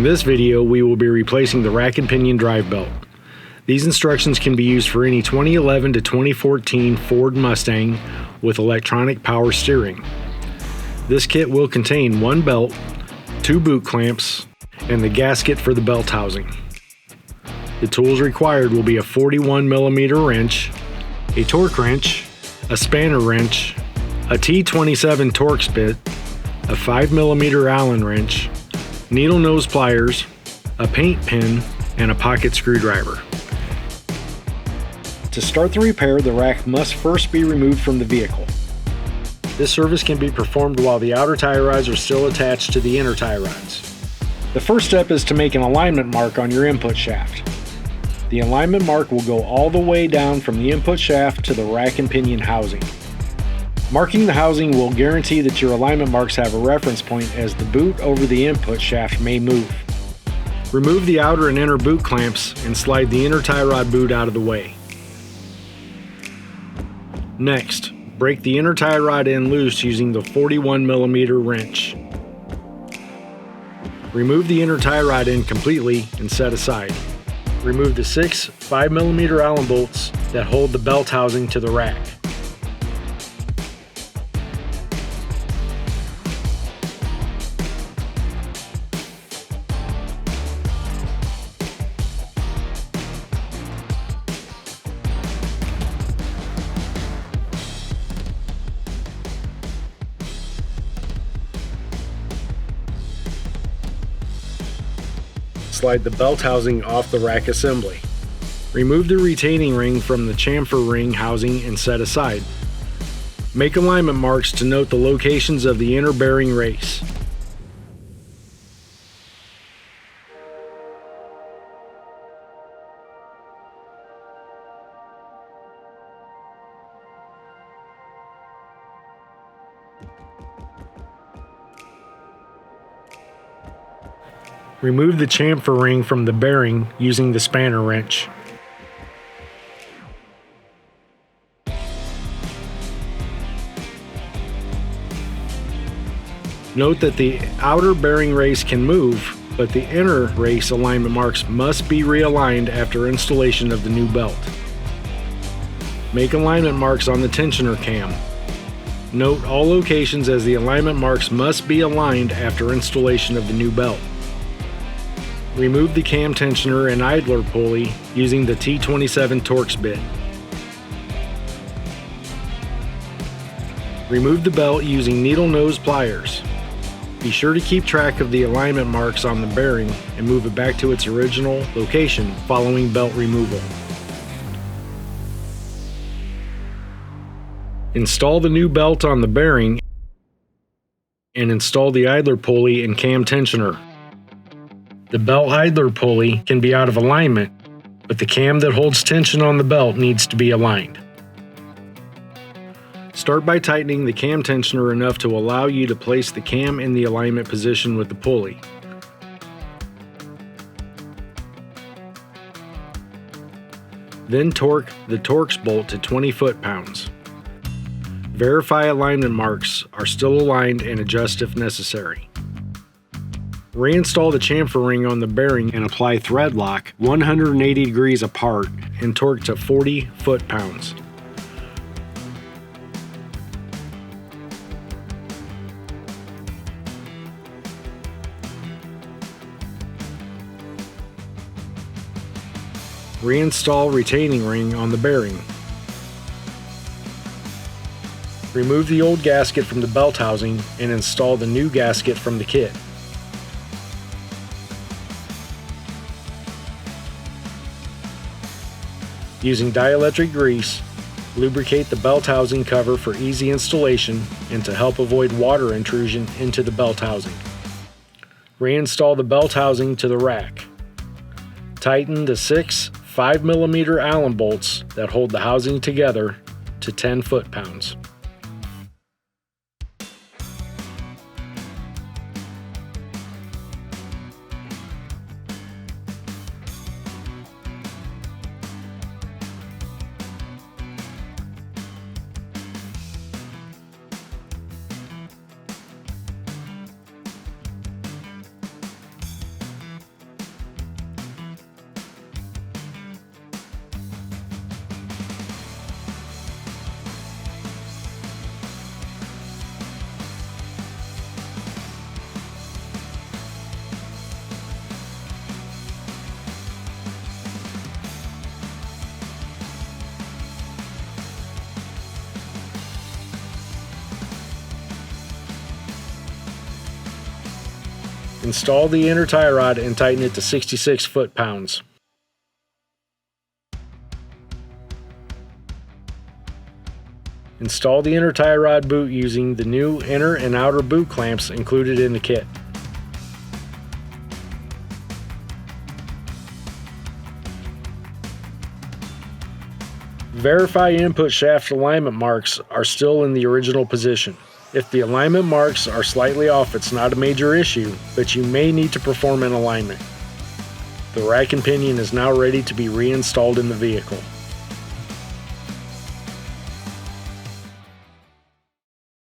In this video, we will be replacing the rack and pinion drive belt. These instructions can be used for any 2011 to 2014 Ford Mustang with electronic power steering. This kit will contain one belt, two boot clamps, and the gasket for the belt housing. The tools required will be a 41mm wrench, a torque wrench, a spanner wrench, a T27 Torx bit, a 5mm Allen wrench, needle nose pliers, a paint pen, and a pocket screwdriver. To start the repair, the rack must first be removed from the vehicle. This service can be performed while the outer tie rods are still attached to the inner tie rods. The first step is to make an alignment mark on your input shaft. The alignment mark will go all the way down from the input shaft to the rack and pinion housing. Marking the housing will guarantee that your alignment marks have a reference point as the boot over the input shaft may move. Remove the outer and inner boot clamps and slide the inner tie rod boot out of the way. Next, break the inner tie rod end loose using the 41mm wrench. Remove the inner tie rod end completely and set aside. Remove the 6 5mm Allen bolts that hold the belt housing to the rack. Slide the belt housing off the rack assembly. Remove the retaining ring from the chamfer ring housing and set aside. Make alignment marks to note the locations of the inner bearing race. Remove the chamfer ring from the bearing using the spanner wrench. Note that the outer bearing race can move, but the inner race alignment marks must be realigned after installation of the new belt. Make alignment marks on the tensioner cam. Note all locations as the alignment marks must be aligned after installation of the new belt. Remove the cam tensioner and idler pulley using the T27 Torx bit. Remove the belt using needle nose pliers. Be sure to keep track of the alignment marks on the bearing and move it back to its original location following belt removal. Install the new belt on the bearing and install the idler pulley and cam tensioner. The belt idler pulley can be out of alignment, but the cam that holds tension on the belt needs to be aligned. Start by tightening the cam tensioner enough to allow you to place the cam in the alignment position with the pulley. Then torque the Torx bolt to 20 foot-pounds. Verify alignment marks are still aligned and adjust if necessary. Reinstall the chamfer ring on the bearing and apply thread lock 180 degrees apart and torque to 40 foot-pounds. Reinstall retaining ring on the bearing. Remove the old gasket from the belt housing and install the new gasket from the kit. Using dielectric grease, lubricate the belt housing cover for easy installation and to help avoid water intrusion into the belt housing. Reinstall the belt housing to the rack. Tighten the 6 5mm Allen bolts that hold the housing together to 10 foot-pounds. Install the inner tie rod and tighten it to 66 foot-pounds. Install the inner tie rod boot using the new inner and outer boot clamps included in the kit. Verify input shaft alignment marks are still in the original position. If the alignment marks are slightly off, it's not a major issue, but you may need to perform an alignment. The rack and pinion is now ready to be reinstalled in the vehicle.